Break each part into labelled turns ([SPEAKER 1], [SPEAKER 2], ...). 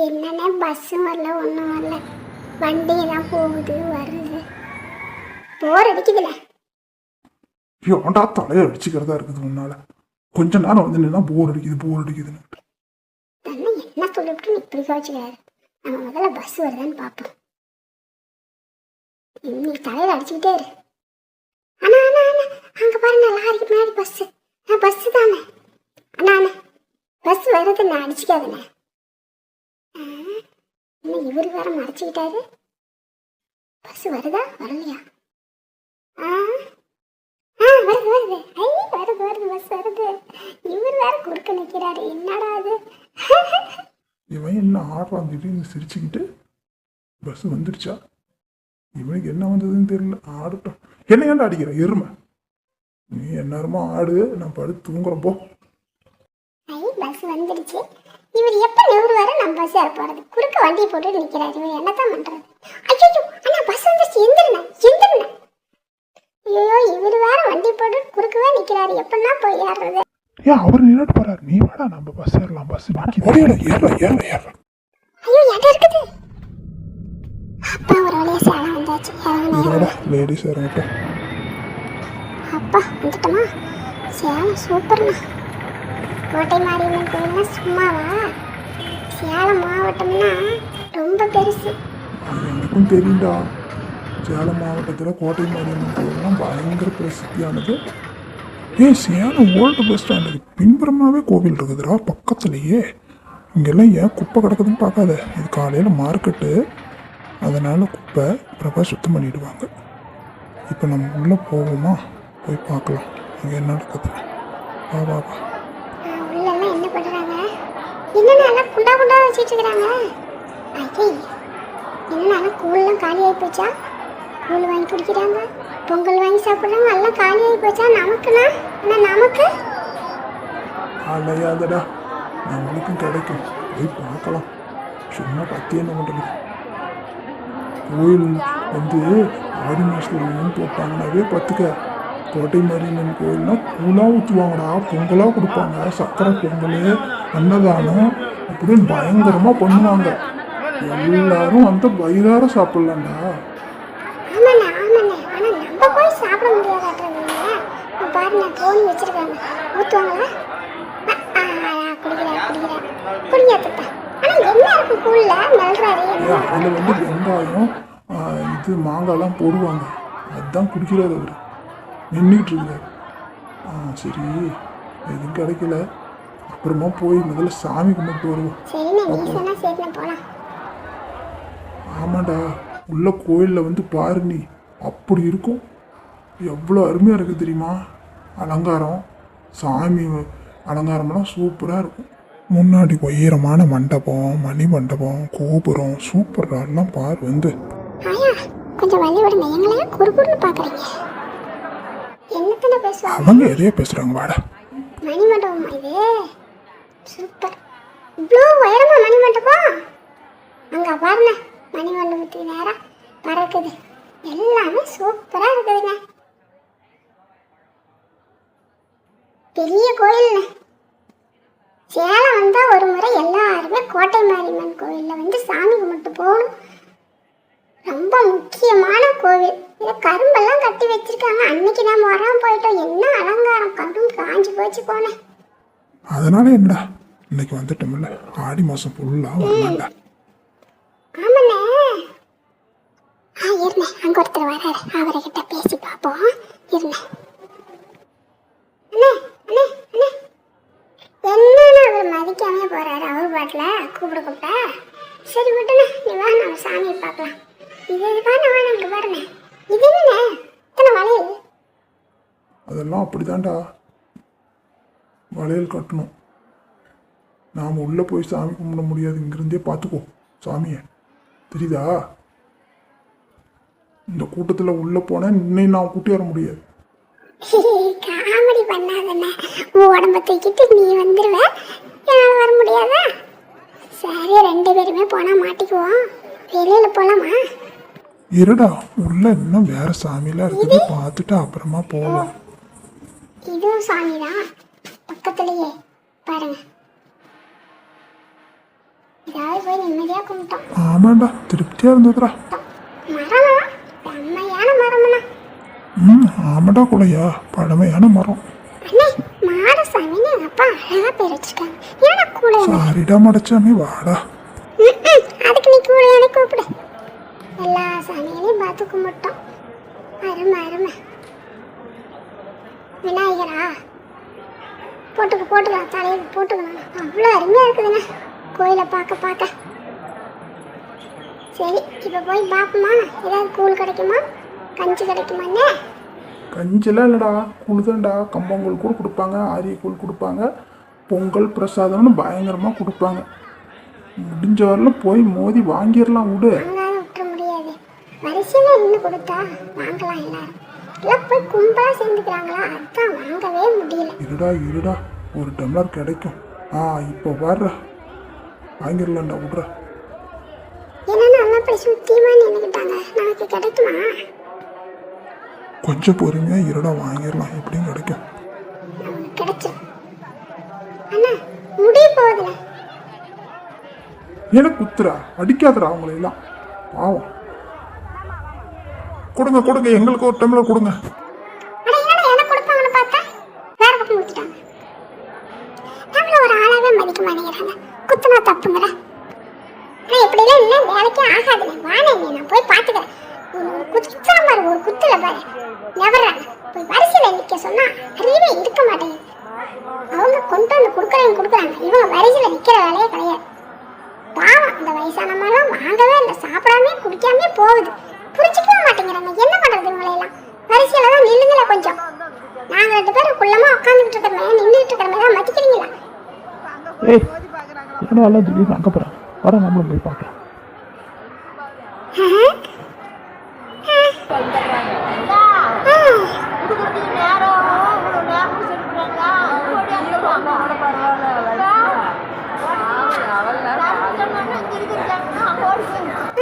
[SPEAKER 1] என்னென்ன பஸ்ஸும் வரல ஒன்றும் வரல, வண்டி தான் போகுது வருது, போர் அடிக்குதுல.
[SPEAKER 2] ஏன்டா தலையை அடிச்சுக்கிறதா இருக்குது முன்னால. கொஞ்ச நேரம் வந்து நின்னா போர் அடிக்குதுன்னு.
[SPEAKER 1] தன்னை என்ன சொல்லிவிட்டு நீ இப்படி கவச்சிக்கிறாரு. நம்ம முதல்ல பஸ் வருதான்னு பார்ப்போம். நீ தலையில அடிச்சுக்கிட்டே இரு. அண்ணா அண்ணா அண்ணா, அங்கே பாருங்க லாரிக்கு முன்னாடி பஸ்ஸு. பஸ்ஸு தானே அண்ணா அண்ணா, பஸ் வருது, நான் அடிச்சுக்காதுண்ணே. இன்னும் இவர் வேற மறைச்சிக்கிட்டாரு. பஸ் வருதா வரலையா? வருது வருது, வருது பஸ் வருது. இவர் வேற குறுக்க நிற்கிறாரு, என்னடா அது?
[SPEAKER 2] இவன் என்ன ஆடுறான் திடீர்னு சிரிச்சுக்கிட்டு? பஸ் வந்துடுச்சா? இவனுக்கு என்ன வந்ததுன்னு தெரியல. ஆடட்டும். என்ன ஏன்டா அடிக்கிற எருமை? நீ எந்நேரமா ஆடு, நான் படுத்து தூங்குறேன் போ.
[SPEAKER 1] பஸ் வந்துடுச்சு. இவர் எப்ப நூறு வர நம்ம பஸ் ஏற போறது? குறுக்க வண்டியை போட்டு நிக்கிறாரு. இவர் என்னதான் பண்றது? ஐயோ அண்ணா பஸ் வந்துச்சு, எந்திரண்ணா எந்திரண்ணா. ஐயோ இவர் வேற வண்டி போட்டு குறுக்கவே நிக்கிறாரு, எப்படின்னா போய் ஏறுறது?
[SPEAKER 2] ஏன் அவர் நின்றுட்டு போறாரு? நீ வாடா, நம்ம பஸ் ஏறலாம். பஸ் ஏற.
[SPEAKER 1] ஐயோ இடம் இருக்குது. அப்பா ஒரு வழியா சேலம் வந்தாச்சு.
[SPEAKER 2] லேடிஸ் இறங்கிட்டோம்.
[SPEAKER 1] அப்பா வந்துட்டோமா? சேலம் சூப்பர்ண்ணா. கோட்டை மாரியம்மன் கோயில்னா சும்மாவா? சேலம் மாவட்டம்னா ரொம்ப பெருசு.
[SPEAKER 2] எனக்கும் தெரியும்டா. சேலம் மாவட்டத்தில் கோட்டை மாரியம்மன் கோயில்லாம் பயங்கர பிரசித்தியானது. சேலம் ஓல்டு பஸ் ஸ்டாண்டுக்கு பின்புறமாகவே கோவில் இருக்குதுடா பக்கத்துலேயே. இங்கெல்லாம் ஏன் குப்பை கிடக்குதுன்னு பார்க்காத. இது காலையில் மார்க்கெட்டு, அதனால் குப்பை பிரபா சுத்தம் பண்ணிவிடுவாங்க. இப்போ நம்ம உள்ளே போவோமா? போய் பார்க்கலாம் அங்கே என்ன நடக்குது. வா வா வா.
[SPEAKER 1] உள்ளெல்லாம் என்ன பண்ணுறாங்க? என்னென்ன குண்டா குண்டா வச்சுட்டு இருக்கிறாங்க? ஐயே என்னென்ன கூழ்லாம் காலி ஆகி போச்சா? கூழ் வாங்கி குடிக்கிறாங்க, பொங்கல் வாங்கி சாப்பிட்றாங்க, எல்லாம் காலி ஆகி போச்சா? நமக்குண்ணா ஆனால் நமக்கு
[SPEAKER 2] அலையாதடா, நம்மளுக்கும் கிடைக்கும். போய் பார்க்கலாம். சும்மா பற்றி என்ன பண்ணுறது? கோயில் வந்து ஆடி மாதத்துல போட்டாங்கன்னாவே பார்த்துக்க. கோட்டை மாரியம்மன் கோயில்னா கூழாக ஊற்றுவாங்கடா, பொங்கலாக கொடுப்பாங்க. சக்கரை பொங்கல், அன்னதானம் அப்படின்னு பயங்கரமாக பண்ணுவாங்க. எல்லாரும் வந்து வயிறார சாப்பிட்லாம்டா.
[SPEAKER 1] ஆமாண்ணா ஆமாண்ணா, ஆனால் நம்ம போய் சாப்பிட முடியாதாட்டுறதுங்க. பாருங்க தோணி வச்சிருக்காங்க, ஊற்றுவாங்களா? குடிக்கிறா. ஆனால் என்ன இருக்கும் கூழ்ல? நல்றாரு.
[SPEAKER 2] அதில் வந்து வெங்காயம், இது மாங்காய்லாம் போடுவாங்க. அதுதான் குடிக்கிறாரு அவர். நின்றுட்டு இருக்கிறார். சரி எதுவும் கிடைக்கல, அப்புறமா போய் முதல்ல சாமி கும்பிட்டு வருவோம். ஆமாண்டா, உள்ள கோயிலில் வந்து பாரு நீ, அப்படி இருக்கும். எவ்வளோ அருமையாக இருக்குது தெரியுமா? அலங்காரம், சாமி அலங்காரம்லாம் சூப்பராக இருக்கும். முன்னாடி உயரமான மண்டபம், மணி மண்டபம், கோபுரம் சூப்பராலாம் பாரு வந்து.
[SPEAKER 1] கொஞ்சம் வழி விடுங்க, எங்களையும் குறுகுறுன்னு பார்க்குறீங்க. என்னத்தனை பேசுவாங்க?
[SPEAKER 2] அவங்க எதையோ பேசுகிறாங்க. வாடா.
[SPEAKER 1] மணி மண்டபமா இது? சூப்பர். இவ்வளோ உயரமா மணி மண்டபம்? அங்கே பாருங்க, மணி மண்டபத்துக்கு நேராக பறக்குது. எல்லாமே சூப்பராக இருக்குதுங்க. பெரிய கோயில்ண்ணே. சேலம் வந்தால் ஒரு முறை எல்லாருமே கோட்டை மாரியம்மன் கோயிலில் வந்து சாமி கும்பிட்டு போகணும். ரொம்ப முக்கியமான கோவில். இதை கரும்பெல்லாம் கட்டி வச்சிருக்காங்க. அன்னைக்கு நம்ம வராமல் போயிட்டோம். என்ன அலங்காரம், கரும் காஞ்சி போச்சு போனேன்.
[SPEAKER 2] அதனால என்னடா, இன்னைக்கு வந்துட்டோம்ல, ஆடி மாதம் ஃபுல்லாக வரமாட்டா.
[SPEAKER 1] ஆமாண்ணே. இருந்தேன், அங்கே ஒருத்தர் வராரு, அவர்கிட்ட பேசி பார்ப்போம். இருந்தேன். அண்ணே அண்ணே அண்ணே, என்னன்னு அவர் மதிக்காமே போறாரு. அவர் பாட்டில் கூப்பிட. சரி விட்டுண்ணே, நீ வா, நம்ம சாமியை பார்க்கலாம். இது தானே எனக்கு பாருங்க. இது என்ன இத்தனை வளையல்?
[SPEAKER 2] அதெல்லாம் அப்படிதான்டா, வளையல் கட்டணும். நாம் உள்ளே போய் சாமி கும்பிட முடியாது, இங்கிருந்தே பார்த்துக்கோ சாமியை, தெரியுதா? இந்த கூட்டத்தில் உள்ளே போனேன், இன்னையும் நான் கூட்டி வர முடியாது.
[SPEAKER 1] காமெடி பண்ணாதண்ணே, உன் உடம்ப தூக்கிட்டு நீ வந்துடுவ, என்னால் வர முடியாதா? சரி, 2 பேருமே போனால் மாட்டிக்குவோம். வெளியில் போகலாமா?
[SPEAKER 2] இருடா, உள்ள இன்னும் வேற சாமியெல்லாம் இருக்குது, பார்த்துட்டு அப்புறமா போவோம்.
[SPEAKER 1] இதுவும் சாமி தான், பக்கத்துலேயே பாருங்க. ஏதாவது போய் நிம்மதியாக கும்பிட்டோம்.
[SPEAKER 2] ஆமாண்டா, திருப்தியாக இருந்ததுடா.
[SPEAKER 1] மரம்லாம் செம்மையான மரம்ண்ணா.
[SPEAKER 2] ஆமாண்டா குலையா, பழமையான மரம்.
[SPEAKER 1] அண்ணே, மாடசாமின்னு எங்கள் அப்பா அழகாக பேர் வச்சிருக்காங்க. ஏன்னா கூட
[SPEAKER 2] சாரிடா மடச்சாமி, வாடா.
[SPEAKER 1] அதுக்கு நீ கூட எனக்கு கூப்பிடு. எல்லா சாமிகளையும் பார்த்து கும்பிட்டோம். அருமை அருமை. விநாயகரா போட்டுக்கலாம், தலையில் போட்டுக்கலாம். அவ்வளோ அருமையாக இருக்குதுண்ணே கோயிலை பார்க்க பார்க்க. சரி, இப்போ போய் பார்ப்போமா? ஏதாவது கூழ் கிடைக்குமா, கஞ்சி கிடைக்குமாண்ணே?
[SPEAKER 2] கஞ்செல்லாம் இல்லைடா, குழுதாண்டா. கம்பங்கூழ் கூட கொடுப்பாங்க, ஆரிய கூழ் கொடுப்பாங்க, பொங்கல் பிரசாதம்னு பயங்கரமாக கொடுப்பாங்க. முடிஞ்ச வரலாம் போய் மோதி வாங்கிடலாம். விடு.
[SPEAKER 1] வாங்காத விட்டுற முடியாது. வரிசையில் நின்று கொடுத்தா வாங்கலாம். எல்லாரும் எல்லாம் போய் கும்பலாக சேர்ந்துக்கிறாங்களா, அதுதான் வாங்கவே முடியல.
[SPEAKER 2] இருடா, ஒரு டம்ளர் கிடைக்கும். இப்போ வர்ற வாங்கிடலாம்டா, விட்ற.
[SPEAKER 1] என்னன்னா அம்மா போய் சுத்தியமா நின்றுக்கிட்டாங்க, நமக்கு கிடைக்குமா?
[SPEAKER 2] கொஞ்சம் பொறுமையாக இருடா, வாங்கிடலாம். எப்படியும் கிடைக்கும்.
[SPEAKER 1] நமக்கு கிடைச்சு அண்ணா முடிய போகுதுல.
[SPEAKER 2] எனக்கு குத்துறா, அடிக்காதடா அவங்களையெல்லாம், பாவம். கொடுங்க, எங்களுக்கு ஒரு டம்ளர் கொடுங்க.
[SPEAKER 1] அட என்னடா எனக்கு கொடுப்பாங்கன்னு பார்த்தா வேற பக்கம் ஊத்திட்டாங்க. நம்மள ஒரு ஆளாவே மதிக்க மாட்டேங்கிறாங்க. குத்துனா தப்புங்கடா. நான் இப்படிலாம் இல்லை, வேலைக்கே ஆகாதுண்ணே. வானே, நான் போய் பார்த்துக்கிறேன். குத்தா மாதிரி ஒரு குத்துல பாரு நெவர்றாங்க. போய் வரிசையில் நிற்க சொன்னா அறிவே இருக்க மாட்டேங்குது. அவங்க கொண்டு வந்து கொடுக்குறாங்க. இவங்க வரிசையில் நிற்கிற வேலையே கிடையாது. பாவம், இந்த வயசானமெல்லாம் வாங்கவே இல்லை, சாப்பிடாமே குடிக்காமே போகுது. புரிஞ்சிக்கவே மாட்டேங்கிறாங்க. என்ன பண்ணுறது இவங்களையெல்லாம்? வரிசையில் தான் நில்லுங்களா கொஞ்சம். நாங்கள் 2 பேரும் குள்ளமாக உட்காந்துக்கிட்டு இருக்கிறமே, நின்றுட்டு இருக்கிறமே தான் மதிக்கிறீங்களா?
[SPEAKER 2] ஏய், என்னடா திடீர்னு அங்கே போகிறேன், வர நம்மளும் போய் பார்க்கலாம்.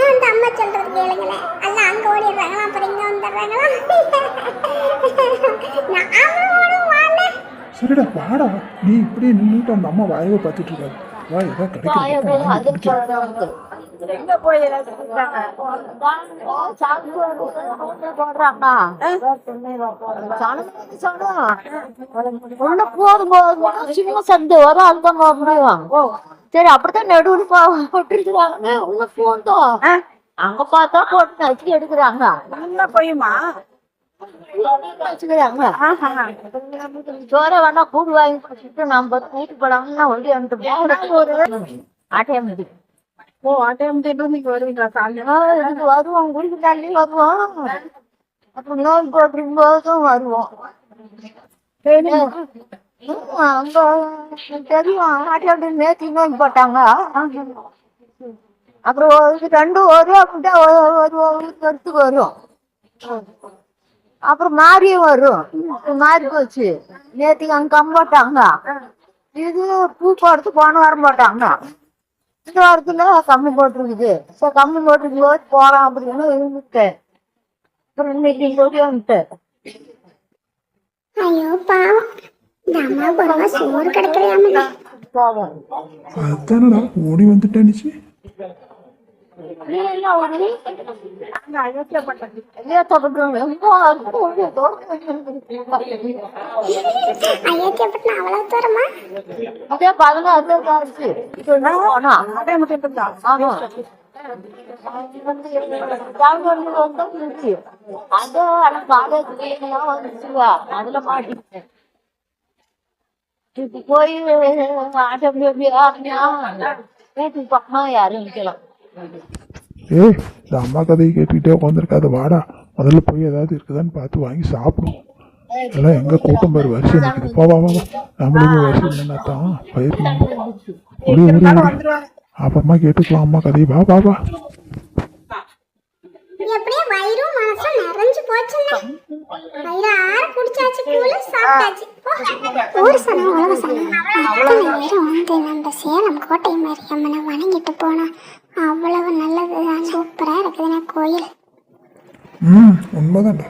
[SPEAKER 1] அந்த அம்மா சொல்றது கேளுங்களேன். எல்லாம் அங்க ஓடிடுறாங்களா, அப்புறம் இங்க வந்துடுறாங்களா?
[SPEAKER 2] சரிடா, வாடா. நீ இப்படியே நின்றுட்டு அந்த அம்மா வாயவை பார்த்துட்டு இருக்காது. வா, ஏதோ கிடைக்கும்.
[SPEAKER 3] சின்ன சந்து வரும், அதுதான் போக முடியும். சரி, அப்படித்தான் நடுவில் போட்டுருக்குறாங்க. உள்ள போந்தோம், அங்க பார்த்தா போட்டு நச்சு எடுக்கிறாங்க.
[SPEAKER 4] போயுமா
[SPEAKER 3] சோற வேணா கூடு வாங்கி குடிச்சிட்டு நம்ம வீட்டு போடாங்கன்னா ஒண்டி வந்துட்டு ஆட்டையம்
[SPEAKER 4] நீங்க வருவீங்களா சாமி?
[SPEAKER 3] இதுக்கு வருவோம், குடிக்கு தள்ளி வருவோம். அப்புறம் நோய் போட்டிருக்கும் போதும் வருவோம். அங்க தெரியும், ஆட்டையாண்டு நேற்று நோய் போட்டாங்க. அப்புறம் 2 வரும், அப்படின்ட்டு வருத்துக்கு வரும். அப்புறம் மாரியும் வரும். மாறி போச்சு. நேற்றுக்கு அங்கே கம் போட்டாங்க. இது பூ போடுறது போன வாரம் போட்டாங்க. இந்த வாரத்தில் கம்மி போட்டிருக்குது. ஸோ கம்மி போட்டிருக்கும் போது போகலாம் அப்படின்னு இருந்துட்டேன். அப்புறம் இன்னைக்கு போய் வந்துட்டேன்.
[SPEAKER 1] ஐயோ பாவம், இந்த அம்மாவுக்கு ஒரு சோறு கிடைக்கலையாம.
[SPEAKER 3] போவோம்.
[SPEAKER 2] அதுதானடா ஓடி வந்துட்டேன்னுச்சு.
[SPEAKER 1] அயோத்தியப்பட்டினம் அவ்வளவு தூரமா?
[SPEAKER 3] அதே 16 ஆச்சு. அதுல மாட்டிட்டேன். போய் வீட்டுக்கு பக்கமா யாரும் நிக்கலாம்.
[SPEAKER 2] ஏய், இந்த அம்மா கதையை கேட்டுக்கிட்டே உட்காந்துருக்காது. வாடா, முதல்ல போய் ஏதாவது இருக்குதான்னு பார்த்து வாங்கி சாப்பிடுவோம். எல்லாம் எங்க கூட்டம் பேர் வரிசை நிற்குது. வா, நம்மளுமே வரிசை நின்னாத்தான் பயிர். அப்புறமா கேட்டுக்கலாம் அம்மா கதையை. வா.
[SPEAKER 1] எப்படியே வயிறும் மனசும் நிறைஞ்சு போச்சுன்னா வயிறார குடிச்சாச்சு, கூழ சாப்பிட்டாச்சு. ஊர் சனம் உலக சனம் அத்தனை பேரும் வந்து நம்ம சேலம் கோட்டை மாரியம்மனை வணங்கிட்டு போனா அவ்வளவு நல்லது. சூப்பரா இருக்குதுன்னா கோயில்.
[SPEAKER 2] உண்மைதான்டா.